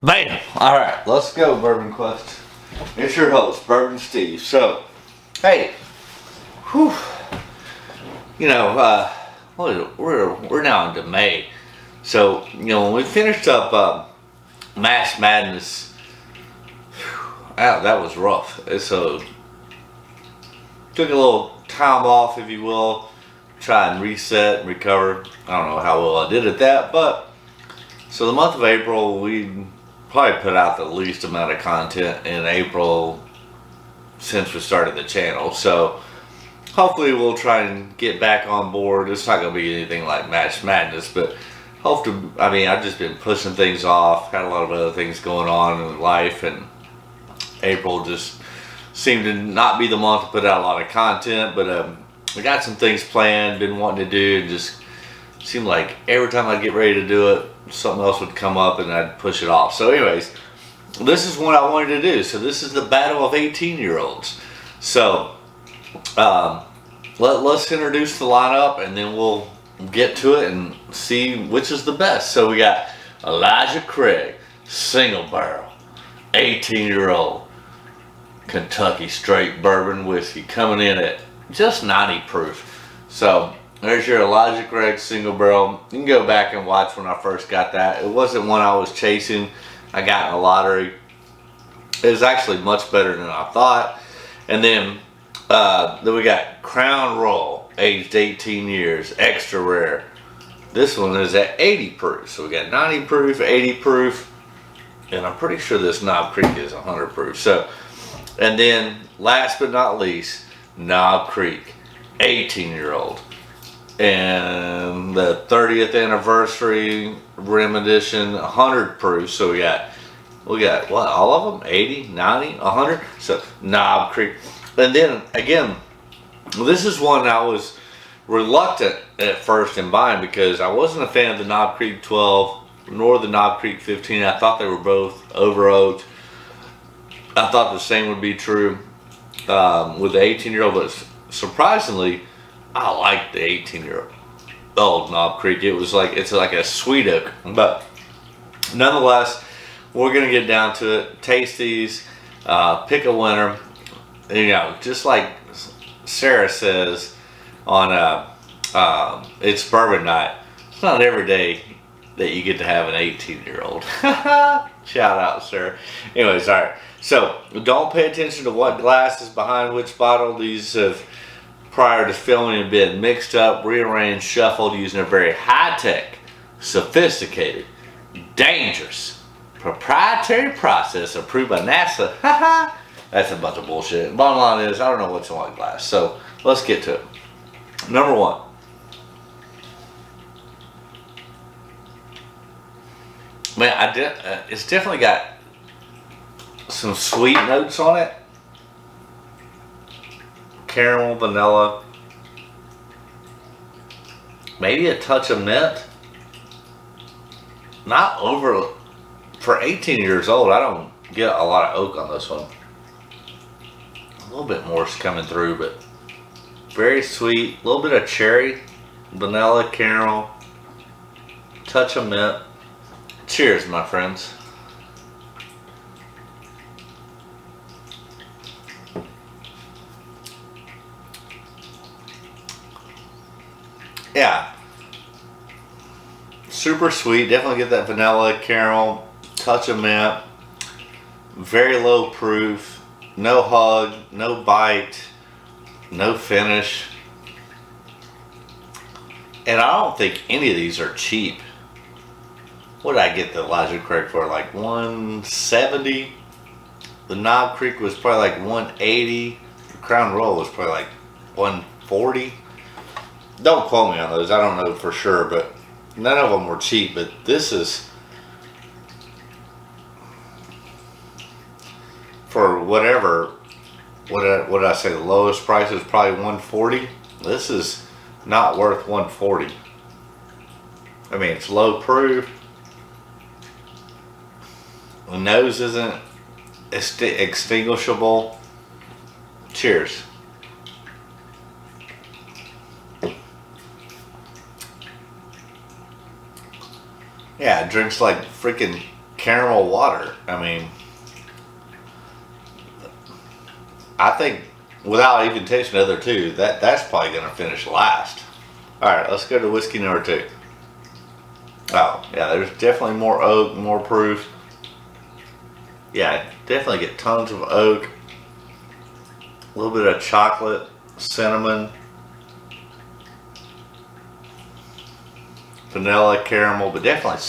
Bam! Alright, let's go, Bourbon Quest. It's your host, Bourbon Steve. So, hey, whew, you know, we're now into May. So, when we finished up Mass Madness, that was rough. So, took a little time off, if you will, try and reset and recover. I don't know how well I did at that, but so the month of April, we probably put out the least amount of content in April since we started the channel. So hopefully we'll try and get back on board. It's not going to be anything like Match Madness, but I've just been pushing things off, had a lot of other things going on in life, and April just seemed to not be the month to put out a lot of content, but I got some things planned, been wanting to do, and just seemed like every time I'd get ready to do it, something else would come up and I'd push it off. So anyways, this is what I wanted to do. So this is the battle of 18-year-olds. So let's introduce the lineup and then we'll get to it and see which is the best. So we got Elijah Craig, single barrel, 18-year-old Kentucky straight bourbon whiskey, coming in at just 90 proof. So there's your Elijah Craig single barrel. You can go back and watch when I first got that. It wasn't one I was chasing. I got in a lottery. It was actually much better than I thought. And then we got Crown Royal, aged 18 years, extra rare. This one is at 80 proof. So we got 90 proof, 80 proof, and I'm pretty sure this Knob Creek is 100 proof. So, and then last but not least, Knob Creek, 18-year-old. And the 30th anniversary rim edition, 100 proof. So we got what, all of them, 80, 90, 100. So Knob Creek. And then again, this is one I was reluctant at first in buying because I wasn't a fan of the Knob Creek 12 nor the Knob Creek 15. I thought they were both over oaked. I thought the same would be true with the 18-year-old, but surprisingly, I like the 18-year-old Knob Creek. It's like a sweet oak, but nonetheless, we're gonna get down to it. Taste these, pick a winner. Just like Sarah says on it's bourbon night. It's not every day that you get to have an 18-year-old. Shout out, Sarah. Anyways, all right. So don't pay attention to what glass is behind which bottle. These have, prior to filming, have been mixed up, rearranged, shuffled using a very high-tech, sophisticated, dangerous, proprietary process approved by NASA. That's a bunch of bullshit. Bottom line is, I don't know what's in what glass. So let's get to it. Number one. Man, it's definitely got some sweet notes on it. Caramel, vanilla, maybe a touch of mint. Not over, for 18 years old, I don't get a lot of oak on this one. A little bit more is coming through, but very sweet. A little bit of cherry, vanilla, caramel, touch of mint. Cheers, my friends. Yeah, super sweet. Definitely get that vanilla, caramel, touch of mint. Very low proof, no hug, no bite, no finish. And I don't think any of these are cheap. What did I get the Elijah Craig for? Like 170. The Knob Creek was probably like 180. The Crown Royal was probably like 140. Don't quote me on those. I don't know for sure, but none of them were cheap. But this is, for whatever, what did I say? The lowest price is probably 140. This is not worth 140. I mean, it's low proof. The nose isn't extinguishable. Cheers. Yeah, it drinks like freaking caramel water. I mean, I think without even tasting the other two, that's probably gonna finish last. All right, let's go to whiskey number 2. Oh yeah, there's definitely more oak, more proof. Yeah, definitely get tons of oak, a little bit of chocolate, cinnamon, vanilla, caramel, but definitely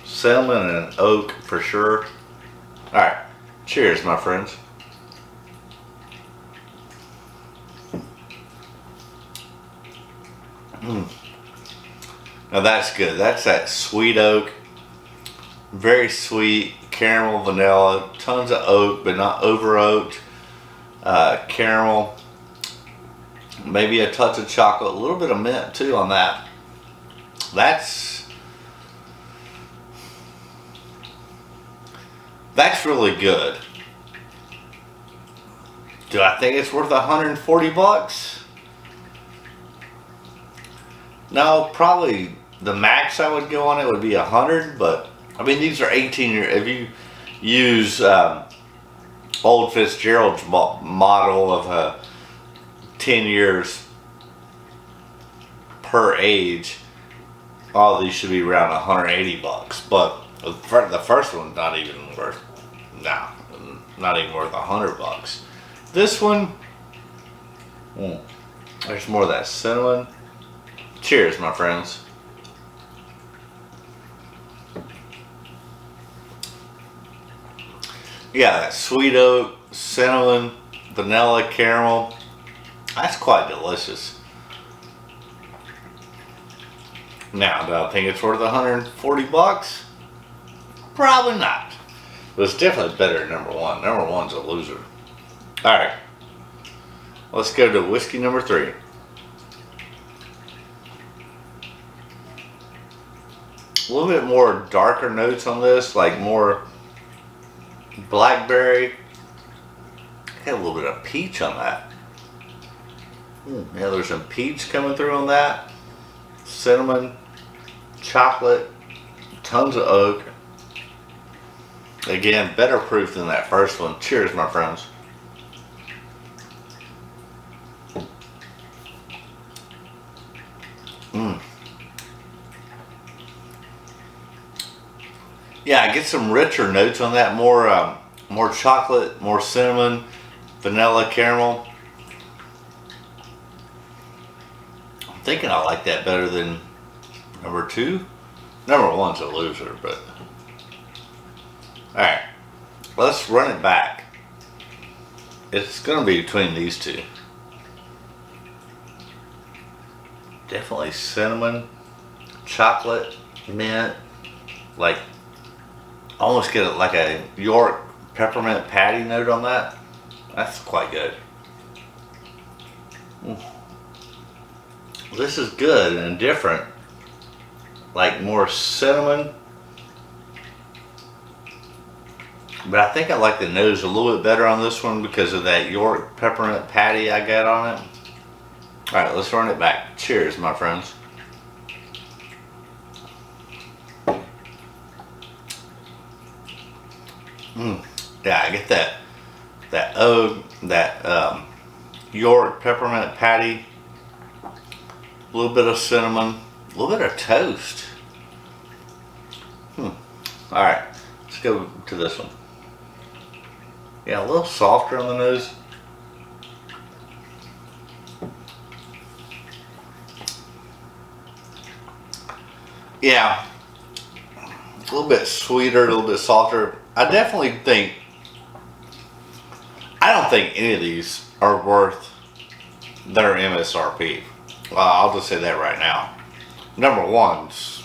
cinnamon and oak for sure. All right, cheers, my friends. Now that's good. That's that sweet oak, very sweet caramel, vanilla, tons of oak, but not over oaked. Caramel, maybe a touch of chocolate, a little bit of mint too on that. That's really good. Do I think it's worth $140? No, probably the max I would go on it would be 100, but I mean these are 18-year. If you use old Fitzgerald's model of 10 years per age, all of these should be around $180. But the first one's not even worth, not even worth $100. This one, there's more of that cinnamon. Cheers, my friends. Yeah, that sweet oak, cinnamon, vanilla, caramel. That's quite delicious. Now, do I think it's worth $140? Probably not. But it's definitely better than number 1. Number 1's a loser. Alright. Let's go to whiskey number 3. A little bit more darker notes on this, like more blackberry. Got a little bit of peach on that. Yeah, there's some peach coming through on that. Cinnamon, chocolate, tons of oak. Again, better proof than that first one. Cheers, my friends. Yeah, I get some richer notes on that. More chocolate, more cinnamon, vanilla, caramel. I'm thinking I like that better than number 2. Number 1's a loser, but all right, let's run it back. It's gonna be between these two. Definitely cinnamon, chocolate, mint, like almost get like a York peppermint patty note on that. That's quite good. This is good and different. Like more cinnamon. But I think I like the nose a little bit better on this one because of that York peppermint patty I got on it. Alright, let's run it back. Cheers, my friends. Yeah, I get that oak, that York peppermint patty, a little bit of cinnamon, a little bit of toast. Alright, let's go to this one. Yeah, a little softer on the nose. Yeah, a little bit sweeter, a little bit softer. I definitely think, I don't think any of these are worth their MSRP. I'll just say that right now. Number 1's,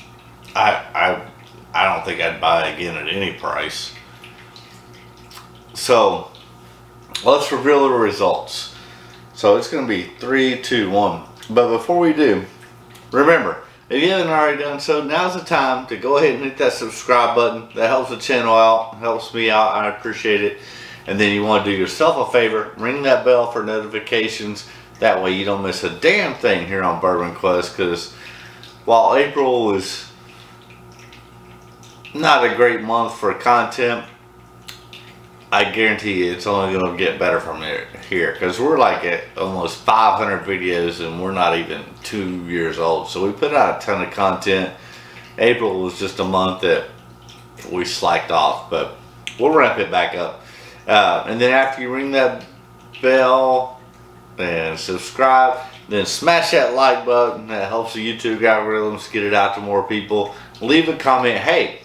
I don't think I'd buy again at any price. So let's reveal the results. So it's going to be 3, 2, 1. But before we do, remember, if you haven't already done so, now's the time to go ahead and hit that subscribe button. That helps the channel out, helps me out, I appreciate it. And then you want to do yourself a favor, ring that bell for notifications. That way you don't miss a damn thing here on Bourbon Quest. Because while April is not a great month for content. I guarantee you it's only going to get better from here because we're like at almost 500 videos and we're not even 2 years old. So we put out a ton of content. April was just a month that we slacked off, but we'll ramp it back up. And then after you ring that bell and subscribe, then smash that like button. That helps the YouTube algorithms get it out to more people. Leave a comment. Hey,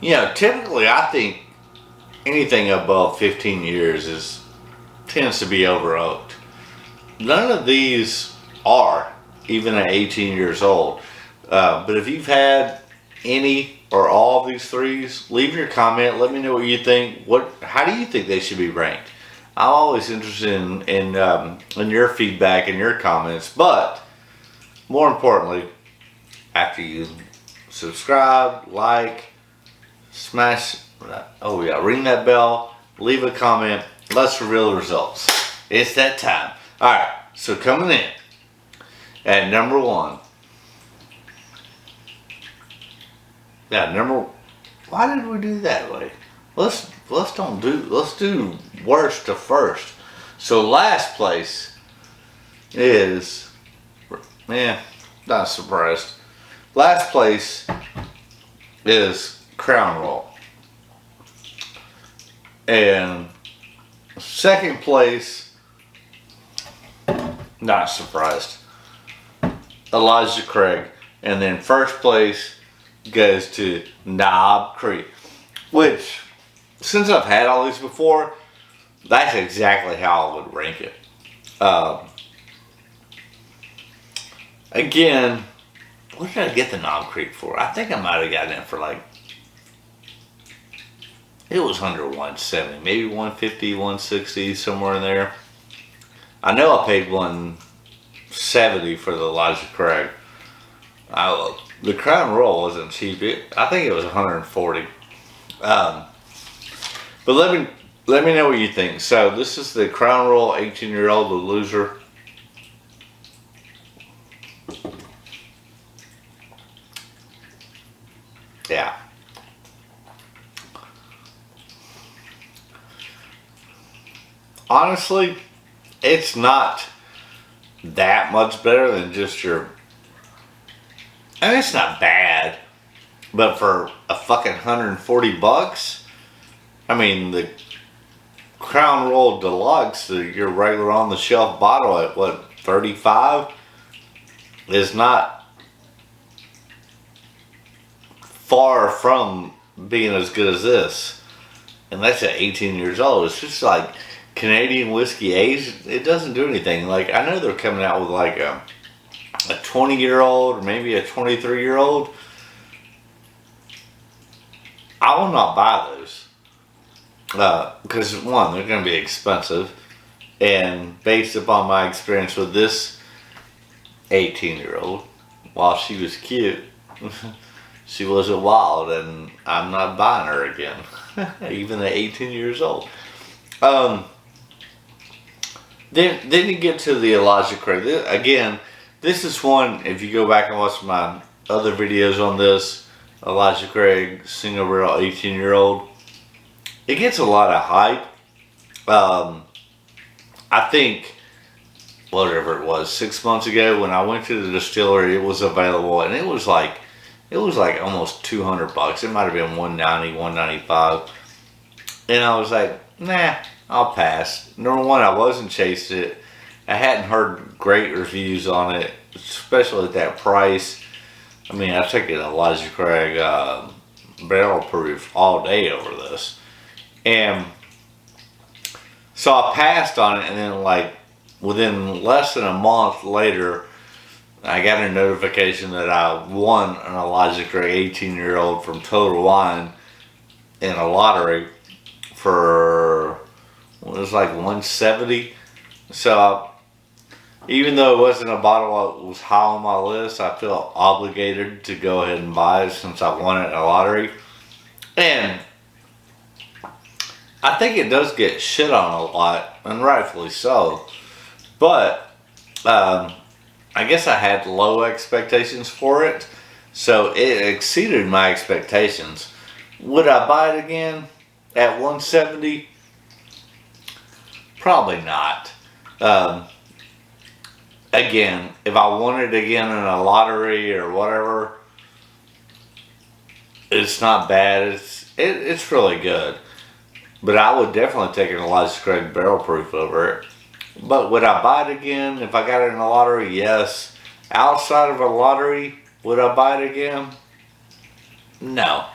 typically I think anything above 15 years tends to be over-oaked. None of these are, even at 18 years old. But if you've had any or all of these threes, leave your comment. Let me know what you think. How do you think they should be ranked? I'm always interested in your feedback and your comments. But more importantly, after you subscribe, like, ring that bell, leave a comment. Let's reveal the results. It's that time. All right. So coming in at number one. Yeah, why did we do that way? Let's do worst to first. So last place is, not surprised. Last place is Crown Roll. And second place, not surprised, Elijah Craig. And then first place goes to Knob Creek, which, since I've had all these before, that's exactly how I would rank it. Again, what did I get the Knob Creek for? I think I might have gotten it for it was under 170, maybe 150, 160, somewhere in there. I know I paid 170 for the Elijah Craig. The Crown Royal wasn't cheap. I think it was 140. But let me know what you think. So this is the Crown Royal 18-year-old, the loser. Yeah. Honestly, it's not that much better than just your. And it's not bad, but for a fucking $140, I mean, the Crown Royal Deluxe, your regular on the shelf bottle at what, 35, is not far from being as good as this. And that's at 18 years old. It's just like Canadian whiskey aged. It doesn't do anything. I know they're coming out with a 20-year-old or maybe a 23-year-old. I will not buy those because one, they're going to be expensive, and based upon my experience with this 18-year-old, while she was cute, she wasn't wild, and I'm not buying her again, even at 18 years old. Then you get to the Elijah Craig. Again, this is one, if you go back and watch my other videos on this, Elijah Craig, single barrel 18-year-old, it gets a lot of hype. I think, whatever it was, 6 months ago when I went to the distillery, it was available, and it was like almost $200. It might have been $190, $195. And I was like, nah, I'll pass. Number one, I wasn't chasing it. I hadn't heard great reviews on it, especially at that price. I mean, I took it Elijah Craig barrel proof all day over this. And so I passed on it, and then within less than a month later, I got a notification that I won an Elijah Craig 18-year-old from Total Wine in a lottery for, it was like 170. So even though it wasn't a bottle that was high on my list, I felt obligated to go ahead and buy it since I won it in a lottery. And I think it does get shit on a lot, and rightfully so. But I guess I had low expectations for it. So it exceeded my expectations. Would I buy it again at 170? Probably not. Um, Again, if I won it again in a lottery or whatever, it's not bad. It's really good. But I would definitely take an Elijah Craig barrel proof over it. But would I buy it again if I got it in a lottery? Yes. Outside of a lottery, would I buy it again? No.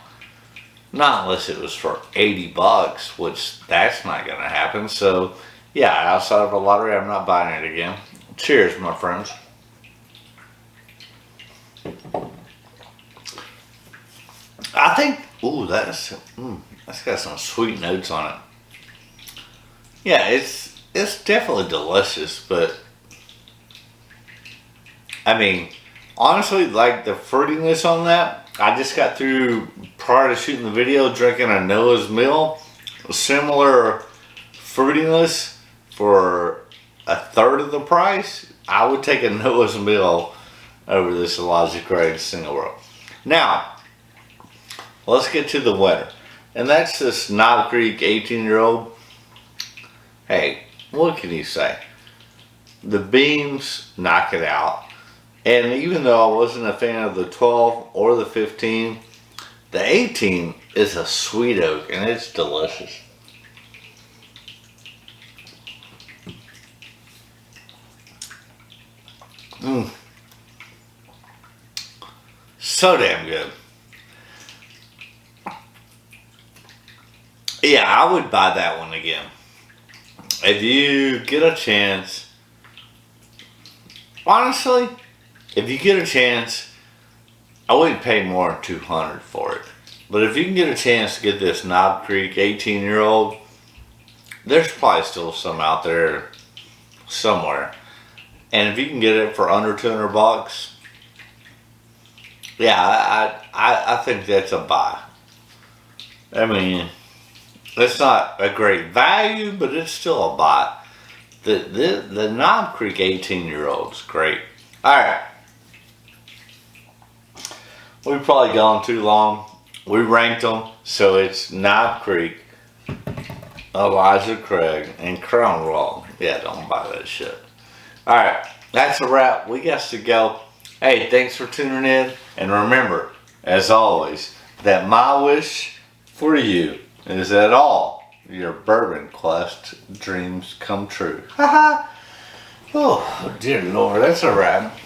Not unless it was for 80 bucks, which that's not going to happen. So, yeah, outside of a lottery, I'm not buying it again. Cheers, my friends. I think, ooh, that's got some sweet notes on it. Yeah, it's definitely delicious, but I mean, honestly, like the fruitiness on that, I just got through prior to shooting the video drinking a Noah's Mill, similar fruitiness for a third of the price. I would take a Noah's Mill over this Elijah Craig Single Barrel. Now, let's get to the winner. And that's this Knob Creek 18-year-old. Hey, what can you say? The beams knock it out. And even though I wasn't a fan of the 12 or the 15, the 18 is a sweet oak and it's delicious. So damn good. Yeah, I would buy that one again. If you get a chance, honestly, if you get a chance, I wouldn't pay more than $200 for it. But if you can get a chance to get this Knob Creek 18-year-old, there's probably still some out there somewhere. And if you can get it for under 200 bucks, yeah, I think that's a buy. I mean, it's not a great value, but it's still a buy. The Knob Creek 18-year-old is great. All right. We've probably gone too long. We ranked them, so it's Knob Creek, Elijah Craig, and Crown Royal. Yeah, don't buy that shit. Alright, that's a wrap. We got to go. Hey, thanks for tuning in. And remember, as always, that my wish for you is that all your Bourbon Quest dreams come true. Haha. Oh, dear Lord, that's a wrap.